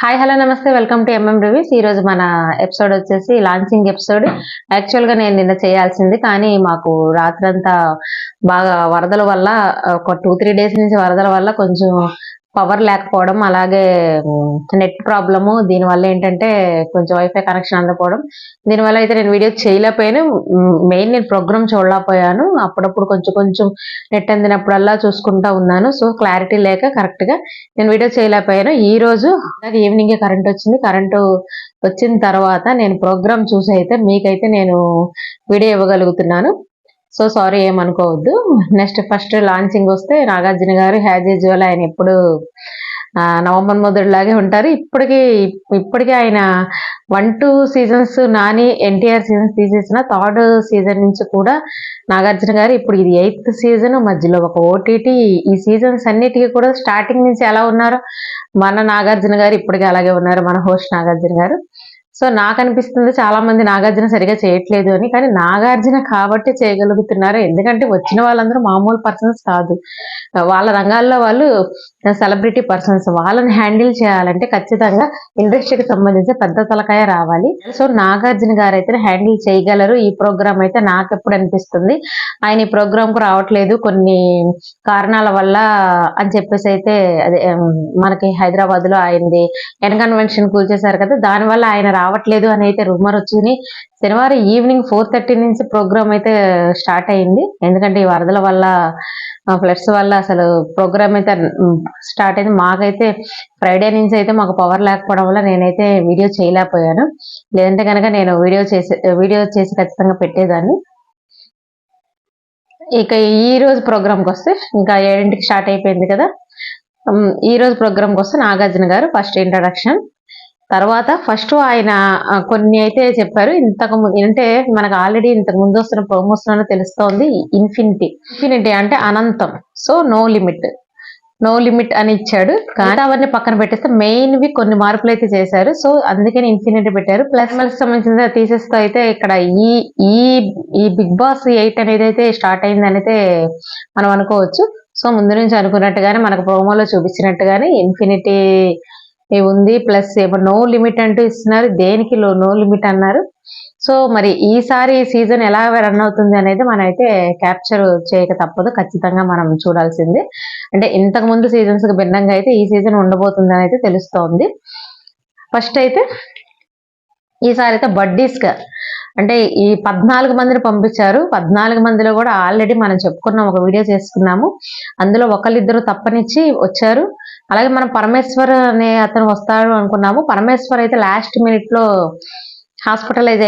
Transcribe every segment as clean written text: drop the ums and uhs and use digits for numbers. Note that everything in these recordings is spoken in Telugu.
హాయ్ హలో నమస్తే వెల్కమ్ టు రివ్యూస్. ఈ రోజు మన ఎపిసోడ్ వచ్చేసి లాంచింగ్ ఎపిసోడ్. యాక్చువల్ గా నేను నిన్న చేయాల్సింది, కానీ మాకు రాత్రంతా బాగా వరదల వల్ల ఒక 2-3 డేస్ నుంచి వరదల వల్ల కొంచెం పవర్ లేకపోవడం, అలాగే నెట్ ప్రాబ్లము, దీనివల్ల ఏంటంటే కొంచెం వైఫై కనెక్షన్ అందకపోవడం, దీనివల్ల అయితే నేను వీడియో చేయలేకపోయాను. మెయిన్ నేను ప్రోగ్రామ్ చూడలేకపోయాను. అప్పుడప్పుడు కొంచెం కొంచెం నెట్ అందినప్పుడల్లా చూసుకుంటా ఉన్నాను. సో క్లారిటీ లేక కరెక్ట్ గా నేను వీడియో చేయలేకపోయాను. ఈ రోజు ఈవినింగ్ కరెంట్ వచ్చింది. కరెంటు వచ్చిన తర్వాత నేను ప్రోగ్రామ్ చూసి అయితే మీకైతే నేను వీడియో ఇవ్వగలుగుతున్నాను. సో సారీ, ఏమనుకోవద్దు. నెక్స్ట్ ఫస్ట్ లాంచింగ్ వస్తే నాగార్జున గారు యాజ్ యూజువల్ ఆయన ఎప్పుడు నవంబర్ మొదటిలాగే ఉంటారు. ఇప్పటికీ ఆయన 1-2 సీజన్స్ నాని ఎన్టీఆర్ సీజన్స్ తీసేసిన 3rd సీజన్ నుంచి కూడా నాగార్జున గారు ఇప్పుడు ఇది 8th సీజన్, మధ్యలో ఒక ఓటీటీ. ఈ సీజన్స్ అన్నిటికీ కూడా స్టార్టింగ్ నుంచి ఎలా ఉన్నారో మన నాగార్జున గారు ఇప్పటికీ అలాగే ఉన్నారు, మన హోస్ట్ నాగార్జున గారు. సో నాకు అనిపిస్తుంది చాలా మంది నాగార్జున సరిగా చేయట్లేదు అని, కానీ నాగార్జున కాబట్టి చేయగలుగుతున్నారు. ఎందుకంటే వచ్చిన వాళ్ళందరూ మామూలు పర్సన్స్ కాదు, వాళ్ళ రంగాల్లో వాళ్ళు సెలబ్రిటీ పర్సన్స్. వాళ్ళని హ్యాండిల్ చేయాలంటే ఖచ్చితంగా ఇండస్ట్రీకి సంబంధించి పెద్ద తలకాయ రావాలి. సో నాగార్జున గారు అయితే హ్యాండిల్ చేయగలరు. ఈ ప్రోగ్రామ్ అయితే నాకు ఎప్పుడు అనిపిస్తుంది ఆయన ఈ ప్రోగ్రామ్ కు రావట్లేదు కొన్ని కారణాల వల్ల అని చెప్పేసి అయితే, అదే మనకి హైదరాబాద్ లో ఆయనది ఎన్ కన్వెన్షన్ కూల్చేశారు కదా, దానివల్ల ఆయన రావట్లేదు అని అయితే రూమర్ వచ్చింది. శనివారం ఈవినింగ్ 4:30 నుంచి ప్రోగ్రామ్ అయితే స్టార్ట్ అయింది. ఎందుకంటే ఈ వరదల వల్ల ఫ్లడ్స్ వల్ల అసలు ప్రోగ్రామ్ అయితే స్టార్ట్ అయింది. మాకైతే ఫ్రైడే నుంచి అయితే మాకు పవర్ లేకపోవడం వల్ల నేనైతే వీడియో చేయలేకపోయాను. లేదంటే కనుక నేను వీడియో చేసి ఖచ్చితంగా పెట్టేదాన్ని. ఇక ఈ రోజు ప్రోగ్రామ్కి వస్తే ఇంకా 7ంటికి స్టార్ట్ అయిపోయింది కదా. ఈ రోజు ప్రోగ్రామ్కి వస్తే నాగార్జున గారు ఫస్ట్ ఇంట్రడక్షన్, తర్వాత ఫస్ట్ ఆయన కొన్ని అయితే చెప్పారు. ఇంతకు అంటే మనకు ఆల్రెడీ ఇంతకు ముందు వస్తున్న ప్రోమోస్లోనే తెలుస్తోంది ఇన్ఫినిటీ అంటే అనంతం. సో నో లిమిట్ అని ఇచ్చాడు. కానీ అవన్నీ పక్కన పెట్టేస్తే మెయిన్వి కొన్ని మార్పులు అయితే చేశారు. సో అందుకని ఇన్ఫినిటీ పెట్టారు. ప్లస్ మనకి సంబంధించిన తీసేస్తూ అయితే ఇక్కడ ఈ బిగ్ బాస్ 8 అనేది అయితే స్టార్ట్ అయింది అయితే మనం అనుకోవచ్చు. సో ముందు నుంచి అనుకున్నట్టుగానే మనకు ప్రోమోలో చూపించినట్టుగానే ఇన్ఫినిటీ ఉంది. ప్లస్ ఏమో నో లిమిట్ అంటూ ఇస్తున్నారు. దేనికి నో లిమిట్ అన్నారు. సో మరి ఈసారి సీజన్ ఎలా రన్ అవుతుంది అనేది మనం అయితే క్యాప్చర్ చేయక తప్పదు, ఖచ్చితంగా మనం చూడాల్సిందే. అంటే ఇంతకు ముందు సీజన్స్ కి భిన్నంగా అయితే ఈ సీజన్ ఉండబోతుంది అని అయితే తెలుస్తోంది. ఫస్ట్ అయితే ఈసారి అయితే బడ్డీస్ గా అంటే ఈ 14 మందిని పంపించారు. 14 మందిలో కూడా ఆల్రెడీ మనం చెప్పుకున్నాం, ఒక వీడియో చేసుకున్నాము. అందులో ఒకళ్ళిద్దరు తప్పనిచ్చి వచ్చారు. అలాగే మనం పరమేశ్వర్ అనే అతను వస్తాడు అనుకున్నాము. పరమేశ్వర్ అయితే లాస్ట్ మినిట్ లో హాస్పిటలైజ్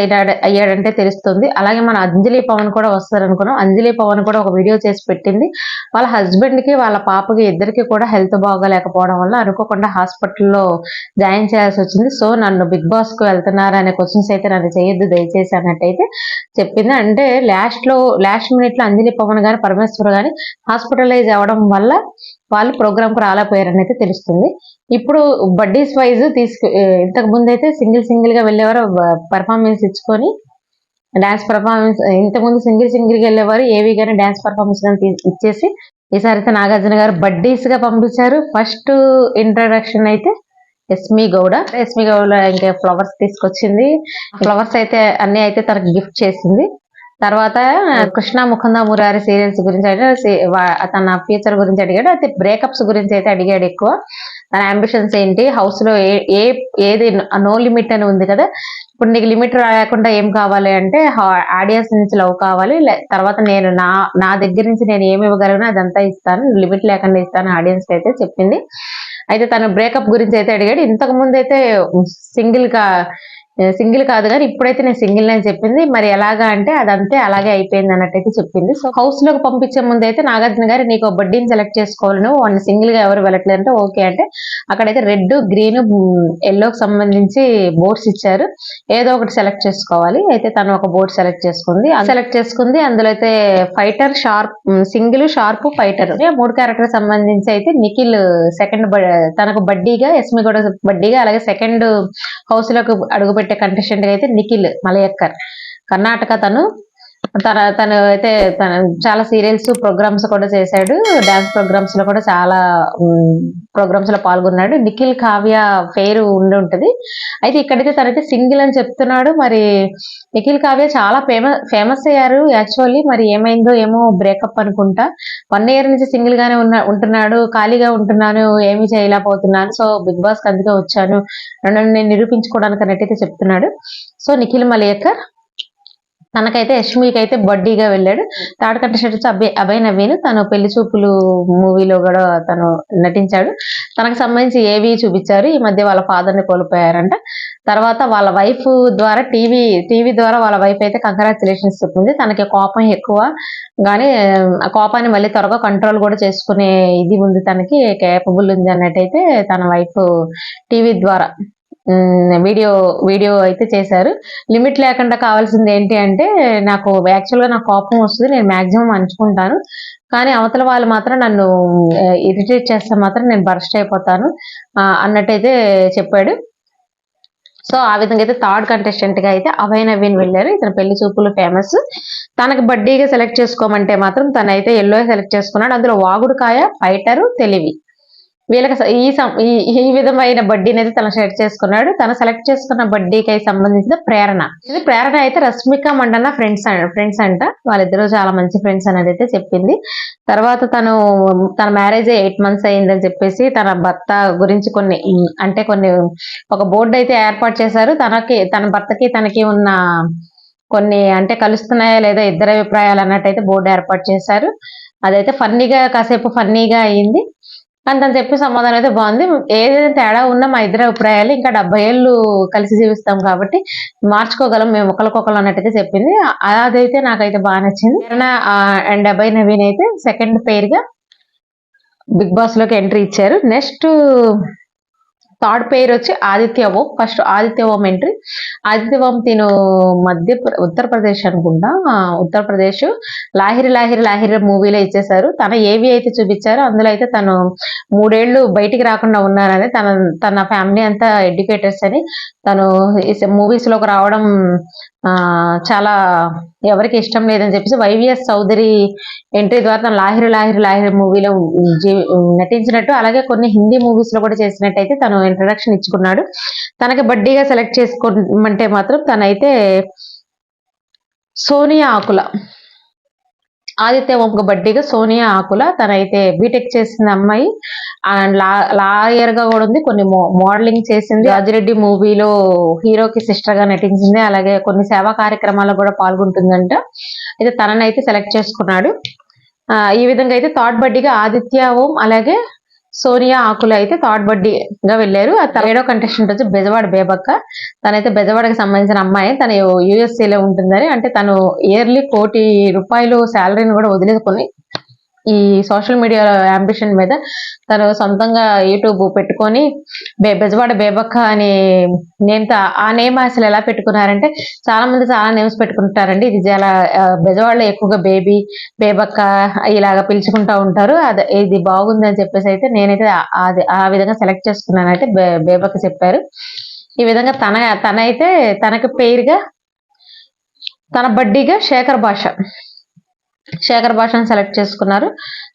అయ్యాడంటే తెలుస్తుంది. అలాగే మన అంజలి పవన్ కూడా వస్తారు అనుకున్నాం. అంజలి పవన్ కూడా ఒక వీడియో చేసి పెట్టింది. వాళ్ళ హస్బెండ్ కి వాళ్ళ పాపకి ఇద్దరికి కూడా హెల్త్ బాగోలేకపోవడం వల్ల అనుకోకుండా హాస్పిటల్లో జాయిన్ చేయాల్సి వచ్చింది. సో నన్ను బిగ్ బాస్ కు వెళ్తున్నారు అనే క్వశ్చన్స్ అయితే నన్ను చేయొద్దు దయచేసి అన్నట్టయితే చెప్పింది. అంటే లాస్ట్ మినిట్ లో అంజలి పవన్ గాని పరమేశ్వర్ గాని హాస్పిటలైజ్ అవ్వడం వల్ల వాళ్ళు ప్రోగ్రామ్ కు రాలేకపోయారని అయితే తెలుస్తుంది. ఇప్పుడు బడ్డీస్ వైజ్ ఇంతకు ముందు అయితే సింగిల్ గా వెళ్ళేవారు, పర్ఫార్మెన్స్ ఇచ్చుకొని డాన్స్ పర్ఫార్మెన్స్. ఇంతకుముందు సింగిల్ గా వెళ్ళేవారు, ఏవి గానీ డాన్స్ పర్ఫార్మెన్స్ ఇచ్చేసి ఈసారి అయితే నాగార్జున గారు బడ్డీస్ గా పంపించారు. ఫస్ట్ ఇంట్రడక్షన్ అయితే ఎస్మి గౌడ ఇంకా ఫ్లవర్స్ తీసుకొచ్చింది. ఫ్లవర్స్ అయితే అన్ని అయితే తనకి గిఫ్ట్ చేసింది. తర్వాత కృష్ణ ముకుంద మురారి సీరియల్స్ గురించి అయితే తన ఫ్యూచర్ గురించి అడిగాడు. అయితే బ్రేకప్స్ గురించి అయితే అడిగాడు ఎక్కువ. తన అంబిషన్స్ ఏంటి, హౌస్ లో ఏది నో లిమిట్ అని ఉంది కదా, ఇప్పుడు నీకు లిమిట్ రాకుండా ఏం కావాలి అంటే ఆడియన్స్ నుంచి లవ్ కావాలి, తర్వాత నేను నా దగ్గర నుంచి నేను ఏమి ఇవ్వగలను అదంతా ఇస్తాను, లిమిట్ లేకుండా ఇస్తాను ఆడియన్స్ అయితే చెప్పింది. అయితే తను బ్రేకప్ గురించి అయితే అడిగాడు. ఇంతకు ముందు అయితే సింగిల్ కాదు కానీ ఇప్పుడైతే నేను సింగిల్ అని చెప్పింది. మరి ఎలాగా అంటే అదంతే అలాగే అయిపోయింది అన్నట్టయితే చెప్పింది. సో హౌస్ లోకి పంపించే ముందు అయితే నాగార్జున గారు నీకు బడ్డీని సెలెక్ట్ చేసుకోవాలి, నువ్వు వాడిని సింగిల్ గా ఎవరు వెళ్ళట్లేదు అంటే ఓకే అంటే అక్కడైతే రెడ్, గ్రీన్, ఎల్లోకి సంబంధించి బోర్డ్స్ ఇచ్చారు. ఏదో ఒకటి సెలెక్ట్ చేసుకోవాలి. అయితే తను ఒక బోర్డ్ సెలెక్ట్ చేసుకుంది. అందులో అయితే fighter, single, sharp, fighter 3 character సంబంధించి అయితే నిఖిల్ సెకండ్ తనకు బడ్డీగా, ఎస్మి కూడా బడ్డీగా, అలాగే సెకండ్ హౌస్ లోకి అడుగుపెట్టే కంటెస్టెంట్ అయితే నిఖిల్ మలయక్కర్, కర్ణాటక తను. తను అయితే చాలా సీరియల్స్ ప్రోగ్రామ్స్ కూడా చేశాడు. డాన్స్ ప్రోగ్రామ్స్ లో కూడా చాలా ప్రోగ్రామ్స్ లో పాల్గొన్నాడు. నిఖిల్ కావ్య పేరు ఉండి ఉంటది. అయితే ఇక్కడైతే తనైతే సింగిల్ అని చెప్తున్నాడు. మరి నిఖిల్ కావ్య చాలా ఫేమస్ అయ్యారు యాక్చువల్లీ. మరి ఏమైందో ఏమో బ్రేకప్ అనుకుంటా. 1 year నుంచి సింగిల్ గానే ఉంటున్నాడు. ఖాళీగా ఉంటున్నాను, ఏమీ చేయలేకపోతున్నాను, సో బిగ్ బాస్ కి అందుకే వచ్చాను, నన్ను నేను నిరూపించుకోవడానికి అన్నట్టయితే చెప్తున్నాడు. సో నిఖిల్ మలేకర్ తనకైతే యష్మికి అయితే బడ్డీగా వెళ్ళాడు. థర్డ్ కంటెస్టెంట్ వచ్చి అభయ్ నవీన్. తను పెళ్లి చూపులు మూవీలో కూడా తను నటించాడు. తనకు సంబంధించి ఏవి చూపించారు. ఈ మధ్య వాళ్ళ ఫాదర్ ని కోల్పోయారంట. తర్వాత వాళ్ళ వైఫ్ ద్వారా టీవీ ద్వారా వాళ్ళ వైఫ్ అయితే కంగ్రాచులేషన్స్ చెప్పింది. తనకి కోపం ఎక్కువ కానీ ఆ కోపాన్ని మళ్ళీ త్వరగా కంట్రోల్ కూడా చేసుకునే ఇది ఉంది, తనకి కేపబుల్ ఉంది అన్నట్టయితే తన వైఫ్ టీవీ ద్వారా వీడియో అయితే చేశారు. లిమిట్ లేకుండా కావాల్సింది ఏంటి అంటే, నాకు యాక్చువల్గా నాకు కోపం వస్తుంది, నేను మాక్సిమం అంచుకుంటాను, కానీ అవతల వాళ్ళు మాత్రం నన్ను ఇరిటేట్ చేస్తే మాత్రం నేను బర్స్ట్ అయిపోతాను అన్నట్టయితే చెప్పాడు. సో ఆ విధంగా అయితే థర్డ్ కంటెస్టెంట్ గా అయితే అభయ్ నవీన్ వెళ్ళారు. ఇతను పెళ్లి చూపులు ఫేమస్. తనకి బడ్డీగా సెలెక్ట్ చేసుకోమంటే మాత్రం తనైతే ఎల్లో సెలెక్ట్ చేసుకున్నాడు. అందులో వాగుడుకాయ, ఫైటరు, తెలివి, వీళ్ళకి ఈ విధమైన బడ్డీని అయితే తను సెలెక్ట్ చేసుకున్నాడు. తను సెలెక్ట్ చేసుకున్న బడ్డీకి సంబంధించిన ప్రేరణ. ఇది ప్రేరణ అయితే రష్మిక మండన్న ఫ్రెండ్స్ అంట. వాళ్ళిద్దరూ చాలా మంచి ఫ్రెండ్స్ అనేది అయితే చెప్పింది. తర్వాత తన మ్యారేజ్ 8 months అయిందని చెప్పేసి తన భర్త గురించి కొన్ని ఒక బోర్డు అయితే ఏర్పాటు చేశారు. తన భర్తకి తనకి ఉన్న కొన్ని అంటే కలుస్తున్నాయా లేదా ఇద్దరు అభిప్రాయాలు అన్నట్టయితే బోర్డు ఏర్పాటు చేశారు. అదైతే కాసేపు ఫన్నీగా అయింది. అని తను చెప్పే సమాధానం అయితే బాగుంది. ఏదైతే తేడా ఉన్నా మా ఇద్దరు అభిప్రాయాలు, ఇంకా 70 ఏళ్ళు కలిసి జీవిస్తాం కాబట్టి మార్చుకోగలం మేము ఒకరికొకరు అన్నట్టయితే చెప్పింది. అదైతే నాకైతే బాగా నచ్చింది. అండ్ అభయ్ నవీన్ అయితే సెకండ్ పేర్ గా బిగ్ బాస్ లోకి ఎంట్రీ ఇచ్చారు. నెక్స్ట్ థర్డ్ పేరు వచ్చి ఆదిత్య ఓం. ఫస్ట్ ఆదిత్య ఓం ఎంట్రీ. ఆదిత్య ఓం తిను ఉత్తరప్రదేశ్ అనుకుంటా, ఉత్తరప్రదేశ్ లాహిరి మూవీలో ఇచ్చేసారు. తన ఏవి అయితే చూపించారో అందులో అయితే తను 3 ఏళ్ళు బయటికి రాకుండా ఉన్నారని, తన ఫ్యామిలీ అంతా ఎడ్యుకేటర్స్ అని, తను మూవీస్ లోకి రావడం చాలా ఎవరికి ఇష్టం లేదని చెప్పేసి వైవిఎస్ చౌదరి ఎంట్రీ ద్వారా తను లాహిరి మూవీలో నటించినట్టు, అలాగే కొన్ని హిందీ మూవీస్ లో కూడా చేసినట్టయితే తను ఇంట్రడక్షన్ ఇచ్చుకున్నాడు. తనకి బడ్డీగా సెలెక్ట్ చేసుకోమంటే మాత్రం తనైతే సోనియా ఆకుల, ఆదిత్య ఓంకు బడ్డీగా సోనియా ఆకుల. తనైతే బీటెక్ చేసిన అమ్మాయి అండ్ లాయర్ గా కూడా ఉంది. కొన్ని మోడలింగ్ చేసింది. రాజిరెడ్డి మూవీలో హీరోకి సిస్టర్ గా నటించింది. అలాగే కొన్ని సేవా కార్యక్రమాల్లో కూడా పాల్గొంటుందంట. అయితే తననైతే సెలెక్ట్ చేసుకున్నాడు. ఈ విధంగా అయితే థర్డ్ బడ్డీగా ఆదిత్య ఓం అలాగే సోనియా ఆకుల అయితే థర్డ్ బడ్డీగా వెళ్ళారు. ఆ 7వ కంటెస్టెంట్ వచ్చి బెజవాడ బేబక్క. తనైతే బెజవాడకి సంబంధించిన అమ్మాయి. తను యుఎస్ఏలో ఉంటుందని, అంటే తను ఇయర్లీ ₹1 కోటి శాలరీని కూడా వదిలేసుకొని ఈ సోషల్ మీడియా అంబిషన్ మీద తను సొంతంగా యూట్యూబ్ పెట్టుకొని బెజవాడ బేబక్క అని ఆ నేమ్ అసలు ఎలా పెట్టుకున్నారంటే, చాలా మంది చాలా నేమ్స్ పెట్టుకుంటారండి. ఇది చాలా బెజవాడలో ఎక్కువగా బేబక్క ఇలాగా పిలుచుకుంటా ఉంటారు. ఇది బాగుంది అని చెప్పేసి అయితే నేనైతే ఆ విధంగా సెలెక్ట్ చేసుకున్నాను అయితే బేబక్క చెప్పారు. ఈ విధంగా తనైతే తనకు పేరుగా తన బడ్డీగా శేఖర్ భాషను సెలెక్ట్ చేసుకున్నారు.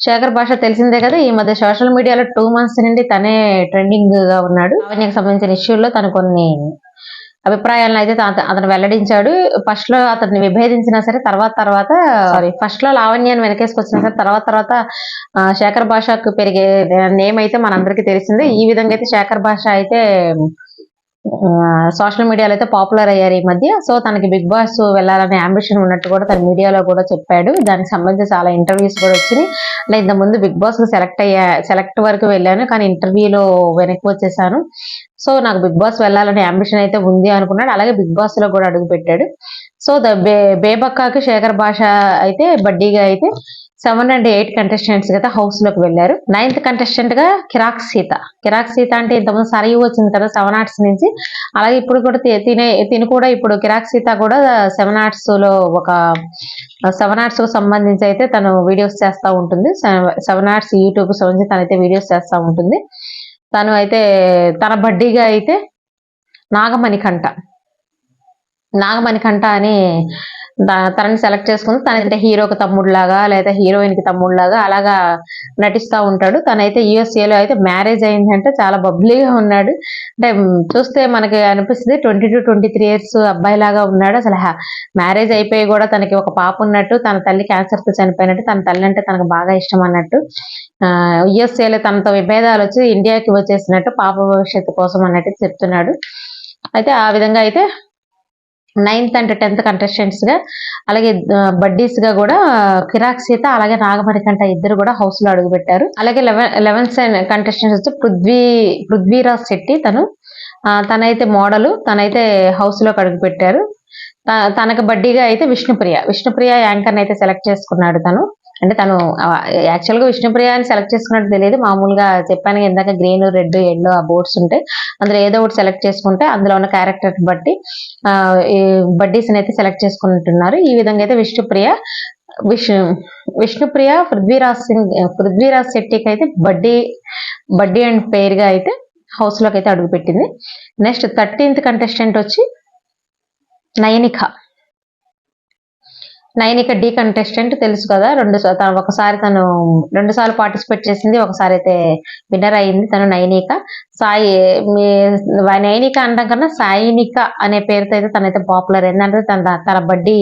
శేఖర్ భాష తెలిసిందే కదా, ఈ మధ్య సోషల్ మీడియాలో 2 months నుండి తనే ట్రెండింగ్ గా ఉన్నాడు. లావణ్యకు సంబంధించిన ఇష్యూల్లో తను కొన్ని అభిప్రాయాలను అయితే అతను వెల్లడించాడు. ఫస్ట్ లో అతన్ని విభేదించినా సరే ఫస్ట్ లో లావణ్యాన్ని వెనకేసుకొచ్చినా సరే తర్వాత శేఖర్ భాషకు పెరిగే నేమ్ అయితే మనందరికీ తెలిసిందే. ఈ విధంగా అయితే శేఖర్ భాష అయితే సోషల్ మీడియాలో అయితే పాపులర్ అయ్యారు ఈ మధ్య. సో తనకి బిగ్ బాస్ వెళ్ళాలనే అంబిషన్ ఉన్నట్టు కూడా తన మీడియాలో కూడా చెప్పాడు. దానికి సంబంధించి చాలా ఇంటర్వ్యూస్ కూడా వచ్చినాయి. అలా ఇంత ముందు బిగ్ బాస్ సెలెక్ట్ వరకు వెళ్ళాను, కానీ ఇంటర్వ్యూలో వెనక్కి వచ్చేసాను. సో నాకు బిగ్ బాస్ వెళ్ళాలనే అంబిషన్ అయితే ఉంది అనుకున్నాడు. అలాగే బిగ్ బాస్ లో కూడా అడుగు పెట్టాడు. సో బేబక్కకి శేఖర్ భాష అయితే బడ్డీగా అయితే 7 and 8 కంటెస్టెంట్స్ కదా హౌస్ లోకి వెళ్ళారు. 9th కంటెస్టెంట్ గా కిరాక్ సీత అంటే ఇంతకుముందు సరయు వచ్చింది కదా 7 Arts నుంచి. అలాగే ఇప్పుడు కూడా తిని కూడా ఇప్పుడు కిరాక్ సీత కూడా 7 Arts లో ఒక 7 Arts కు సంబంధించి అయితే తను వీడియోస్ చేస్తూ ఉంటుంది. 7 Arts యూట్యూబ్ సంబంధించి తనైతే వీడియోస్ చేస్తూ ఉంటుంది. తను అయితే తన బడ్డీగా అయితే నాగమణికంఠ అని తనని సెలెక్ట్ చేసుకుని తనంటే హీరోకి తమ్ముడులాగా లేదా హీరోయిన్ కి తమ్ముడులాగా అలాగా నటిస్తూ ఉంటాడు. తనైతే యూఎస్ఏలో అయితే మ్యారేజ్ అయిందంటే చాలా బబ్లీగా ఉన్నాడు. అంటే చూస్తే మనకి అనిపిస్తుంది 22-23 ఇయర్స్ అబ్బాయి లాగా ఉన్నాడు. అసలు మ్యారేజ్ అయిపోయి కూడా తనకి ఒక పాప ఉన్నట్టు, తన తల్లి క్యాన్సర్ తో చనిపోయినట్టు, తన తల్లి అంటే తనకు బాగా ఇష్టం అన్నట్టు, యుఎస్ఏలో తనతో విభేదాలు వచ్చి ఇండియాకి వచ్చేసినట్టు పాప భవిష్యత్తు కోసం అన్నట్టు చెప్తున్నాడు. అయితే ఆ విధంగా అయితే 9th and 10th కంటెస్టెంట్స్ గా అలాగే బడ్డీస్ గా కూడా కిరాక్ సీత అలాగే నాగమణికంఠ ఇద్దరు కూడా హౌస్ లో అడుగు పెట్టారు. అలాగే 11th కంటెస్టెంట్స్ వచ్చి పృథ్వీరాజ్ శెట్టి తనైతే మోడల్, తనైతే హౌస్ లోకి అడుగు పెట్టారు. తనకు బడ్డీగా అయితే విష్ణుప్రియ యాంకర్ అయితే సెలెక్ట్ చేసుకున్నాడు. తను యాక్చువల్ గా విష్ణుప్రియ అని సెలెక్ట్ చేసుకున్నట్టు తెలియదు. మామూలుగా చెప్పాను ఇందాక గ్రీన్, రెడ్, ఎల్లో ఆ బోర్డ్స్ ఉంటాయి, అందులో ఏదో ఒకటి సెలెక్ట్ చేసుకుంటే అందులో ఉన్న క్యారెక్టర్ బట్టి బడ్డీస్ అయితే సెలెక్ట్ చేసుకుంటున్నారు. ఈ విధంగా అయితే విష్ణుప్రియ పృథ్వీరాజ్ శెట్టికి అయితే బడ్డీ అండ్ పేర్ గా అయితే హౌస్ లోకి అయితే అడుగు పెట్టింది. నెక్స్ట్ 13th కంటెస్టెంట్ వచ్చి నైనిక డి కంటెస్టెంట్ తెలుసు కదా. ఒకసారి తను 2 సార్లు పార్టిసిపేట్ చేసింది, ఒకసారి అయితే విన్నర్ అయింది. తను నైనిక అనడం కన్నా సాయినిక అనే పేరుతో అయితే తనైతే పాపులర్ అయింది. అంటే తన బడ్డీ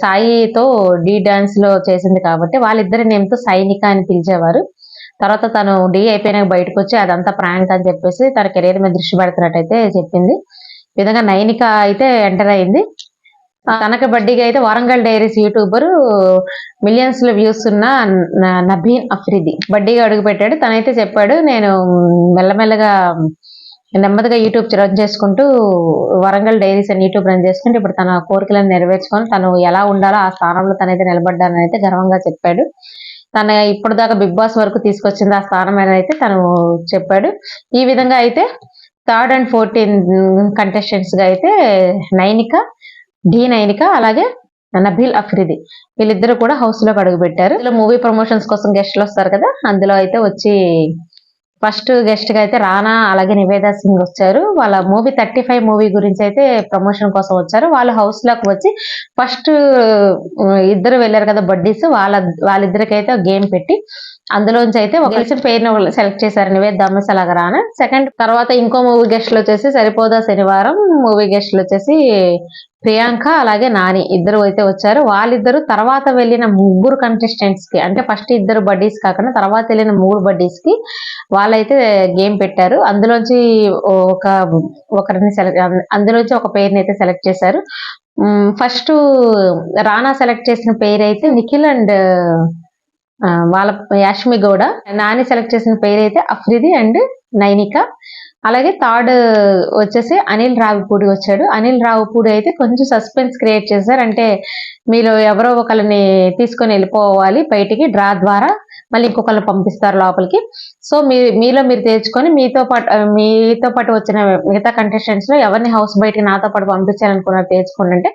సాయితో డి డాన్స్ లో చేసింది కాబట్టి వాళ్ళిద్దరి నేమ్తో సైనిక అని పిలిచేవారు. తర్వాత తను డి అయిపోయినాక బయటకు వచ్చి అదంతా ప్రాంక్ అని చెప్పేసి తన కెరీర్ మీద దృష్టి పెడుతున్నట్టయితే చెప్పింది. ఈ విధంగా నైనిక అయితే ఎంటర్ అయింది. తనకు బడ్డీగా అయితే వరంగల్ డైరీస్ యూట్యూబర్ మిలియన్స్ లో వ్యూస్ ఉన్న నబీన్ అఫ్రిది బడ్డీగా అడుగు పెట్టాడు. తనైతే చెప్పాడు, నేను మెల్లమెల్లగా నెమ్మదిగా యూట్యూబ్ రన్ చేసుకుంటూ వరంగల్ డైరీస్ అని యూట్యూబ్ రన్ చేసుకుంటూ ఇప్పుడు తన కోరికలను నెరవేర్చుకొని తను ఎలా ఉండాలో ఆ స్థానంలో తనైతే నిలబడ్డానని అయితే గర్వంగా చెప్పాడు. తన ఇప్పుడు దాకా బిగ్ బాస్ వరకు తీసుకొచ్చింది ఆ స్థానం అని అయితే తను చెప్పాడు. ఈ విధంగా అయితే 3rd and 14th కంటెస్టెంట్స్ గా అయితే నైనిక అలాగే నబీల్ అఫ్రిది వీళ్ళిద్దరు కూడా హౌస్ లోకి అడుగు పెట్టారు. ఇందులో మూవీ ప్రమోషన్స్ కోసం గెస్ట్లు వస్తారు కదా, అందులో అయితే వచ్చి ఫస్ట్ గెస్ట్ గా అయితే రానా అలాగే నివేదా సింగ్ వచ్చారు. వాళ్ళ మూవీ 35 మూవీ గురించి అయితే ప్రమోషన్ కోసం వచ్చారు. వాళ్ళు హౌస్ లోకి వచ్చి ఫస్ట్ ఇద్దరు వెళ్ళారు కదా బడ్డీస్, వాళ్ళిద్దరికైతే గేమ్ పెట్టి అందులోంచి అయితే ఒక గెలిచిన పేరును సెలెక్ట్ చేశారు, నివేద్ ధమస్ అలాగా రానా. సెకండ్ తర్వాత ఇంకో మూవీ గెస్ట్లు వచ్చేసి సరిపోదా శనివారం మూవీ గెస్ట్లు వచ్చేసి ప్రియాంక అలాగే నాని ఇద్దరు అయితే వచ్చారు. వాళ్ళిద్దరు తర్వాత వెళ్ళిన 3 కంటెస్టెంట్స్ కి, అంటే ఫస్ట్ ఇద్దరు బడ్డీస్ కాకుండా తర్వాత వెళ్ళిన 3 బడ్డీస్ కి వాళ్ళైతే గేమ్ పెట్టారు. అందులోంచి అందులోంచి ఒక పేరుని అయితే సెలెక్ట్ చేశారు. ఫస్ట్ రానా సెలెక్ట్ చేసిన పేరు అయితే నిఖిల్ అండ్ వాళ్ళ యాష్మి గౌడ. నాని సెలెక్ట్ చేసిన పేరు అయితే అఫ్రిది అండ్ నైనిక. అలాగే థర్డ్ వచ్చేసి అనిల్ రావిపూడి వచ్చాడు. అనిల్ రావిపూడి అయితే కొంచెం సస్పెన్స్ క్రియేట్ చేశారు. అంటే మీరు ఎవరో ఒకరిని తీసుకొని వెళ్ళిపోవాలి బయటికి, డ్రా ద్వారా మళ్ళీ ఇంకొకరిని పంపిస్తారు లోపలికి. సో మీలో మీరు తేల్చుకొని మీతో పాటు వచ్చిన మిగతా కంటెస్టెంట్స్ లో ఎవరిని హౌస్ బయటికి నాతో పాటు పంపించాలనుకున్నారు తేల్చుకోండి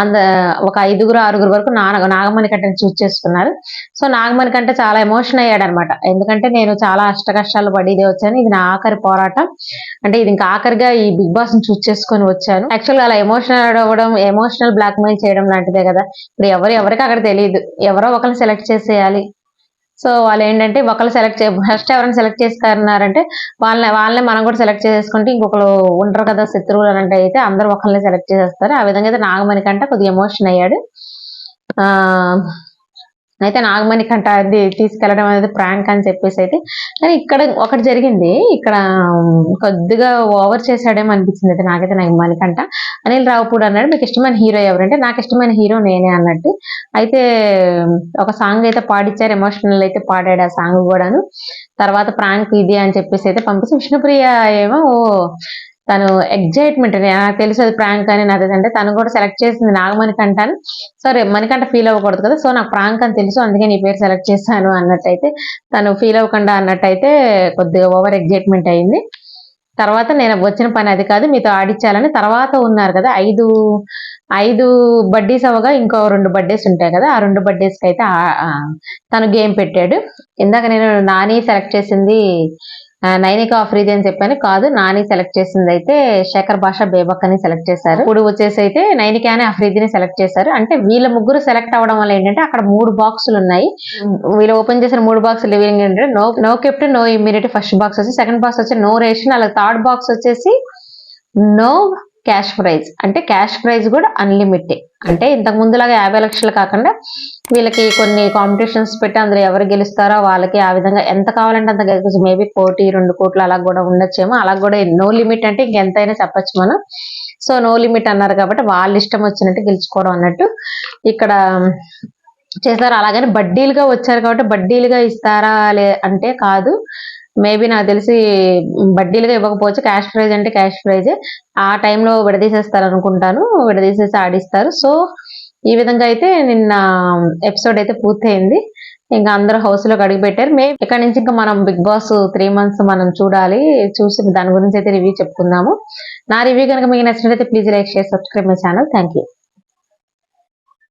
అంటే ఒక 5-6 వరకు నాగమణికంటని చూస్ చేసుకున్నారు. సో నాగమణికంట చాలా ఎమోషన్ అయ్యాడు అనమాట. ఎందుకంటే నేను చాలా అష్టకష్టాలు పడి ఇదే వచ్చాను, ఇది నా ఆఖరి పోరాటం, అంటే ఇది ఇంకా ఆఖరిగా ఈ బిగ్ బాస్ ని చూస్ చేసుకొని వచ్చాను. యాక్చువల్గా అలా ఎమోషనల్ అవ్వడం, ఎమోషనల్ బ్లాక్ మెయిల్ చేయడం లాంటిదే కదా. ఇప్పుడు ఎవరికి అక్కడ తెలియదు, ఎవరో ఒకరిని సెలెక్ట్ చేసేయాలి. సో వాళ్ళు ఏంటంటే ఒకళ్ళు ఫస్ట్ ఎవరైనా సెలెక్ట్ చేసుకున్నారంటే వాళ్ళని మనం కూడా సెలెక్ట్ చేసుకుంటే ఇంకొకరు ఉండరు కదా శత్రువులు అని అంటే అయితే అందరూ ఒకళ్ళని సెలెక్ట్ చేసేస్తారు. ఆ విధంగా అయితే నాగమణికంట కొద్దిగా ఎమోషన్ అయ్యాడు. అయితే నాగమణికంట అది తీసుకెళ్లడం అనేది ప్రాంక్ అని చెప్పేసి అయితే, కానీ ఇక్కడ ఒకటి జరిగింది, ఇక్కడ కొద్దిగా ఓవర్ చేశాడేమో అనిపించింది అయితే నాకైతే నాగమణికంట. అనిల్ రావుపూడి అన్నాడు మీకు ఇష్టమైన హీరో ఎవరంటే నాకు ఇష్టమైన హీరో నేనే అన్నట్టు. అయితే ఒక సాంగ్ అయితే పాడిచ్చారు, ఎమోషనల్ అయితే పాడాడు ఆ సాంగ్ కూడాను. తర్వాత ప్రాంక్ ఇది అని చెప్పేసి అయితే పంపిస్తే విష్ణుప్రియ ఏమో తను ఎగ్జైట్మెంట్, నాకు తెలుసు అది ప్రాంక్ అని నాది అంటే తను కూడా సెలెక్ట్ చేసింది నాగమణికంట అని. సరే మణికంట ఫీల్ అవ్వకూడదు కదా, సో నాకు ప్రాంక్ అని తెలుసు అందుకే నీ పేరు సెలెక్ట్ చేశాను అన్నట్టయితే తను ఫీల్ అవ్వకుండా అన్నట్టయితే కొద్దిగా ఓవర్ ఎగ్జైట్మెంట్ అయింది. తర్వాత నేను వచ్చిన పని అది కాదు మీతో ఆడిచ్చాలని, తర్వాత ఉన్నారు కదా 5 బడ్డీస్ అవగా ఇంకో 2 బడ్డీస్ ఉంటాయి కదా, ఆ 2 బడ్డీస్కి అయితే తను గేమ్ పెట్టాడు. ఇందాక నేను నాని సెలెక్ట్ చేసింది నైనిక ఆఫ్రిది అని చెప్పాను, కాదు నాని సెలెక్ట్ చేసింది అయితే శేఖర్ భాష బేబక్ అని సెలెక్ట్ చేశారు. ఇప్పుడు వచ్చేసి అయితే నైనిక అని ఆఫ్రిదిని సెలెక్ట్ చేశారు. అంటే వీళ్ళ ముగ్గురు సెలెక్ట్ అవ్వడం వల్ల ఏంటంటే అక్కడ 3 బాక్సులు ఉన్నాయి. వీళ్ళు ఓపెన్ చేసిన 3 బాక్సులు లివింగ్ ఏంటంటే no kept, no immunity first box వచ్చి, సెకండ్ బాక్స్ వచ్చి నో రేషన్, అలాగే థర్డ్ బాక్స్ వచ్చేసి నో క్యాష్ ప్రైజ్. అంటే క్యాష్ ప్రైజ్ కూడా అన్లిమిటెడ్. అంటే ఇంతకు ముందులాగా 50 లక్షలు కాకుండా వీళ్ళకి కొన్ని కాంపిటీషన్స్ పెట్టి అందులో ఎవరు గెలుస్తారో వాళ్ళకి ఆ విధంగా ఎంత కావాలంటే అంత గెలుచుకోవచ్చు. మేబీ 1 కోటి 2 కోట్లు అలా కూడా ఉండొచ్చేమో. అలా కూడా నో లిమిట్ అంటే ఇంకెంతైనా చెప్పచ్చు మనం. సో నో లిమిట్ అన్నారు కాబట్టి వాళ్ళ ఇష్టం వచ్చినట్టు గెలుచుకోవడం అన్నట్టు ఇక్కడ చేశారు. అలాగని బడ్డీలుగా వచ్చారు కాబట్టి బడ్డీలుగా ఇస్తారా అంటే కాదు. మేబీ నాకు తెలిసి బడ్డీలుగా ఇవ్వకపోవచ్చు. క్యాష్ ప్రైజ్ అంటే క్యాష్ ప్రైజే. ఆ టైంలో విడదీసేస్తారు అనుకుంటాను, విడదీసేసి ఆడిస్తారు. సో ఈ విధంగా అయితే నిన్న ఎపిసోడ్ అయితే పూర్తయింది. ఇంకా అందరూ హౌస్ లోకి అడుగు పెట్టారు. ఇక్కడ నుంచి ఇంకా మనం బిగ్ బాస్ 3 months మనం చూడాలి. చూసి దాని గురించి అయితే రివ్యూ చెప్పుకుందాము. నా రివ్యూ కనుక మీకు నచ్చినట్లయితే please like, share, subscribe my channel. Thank you.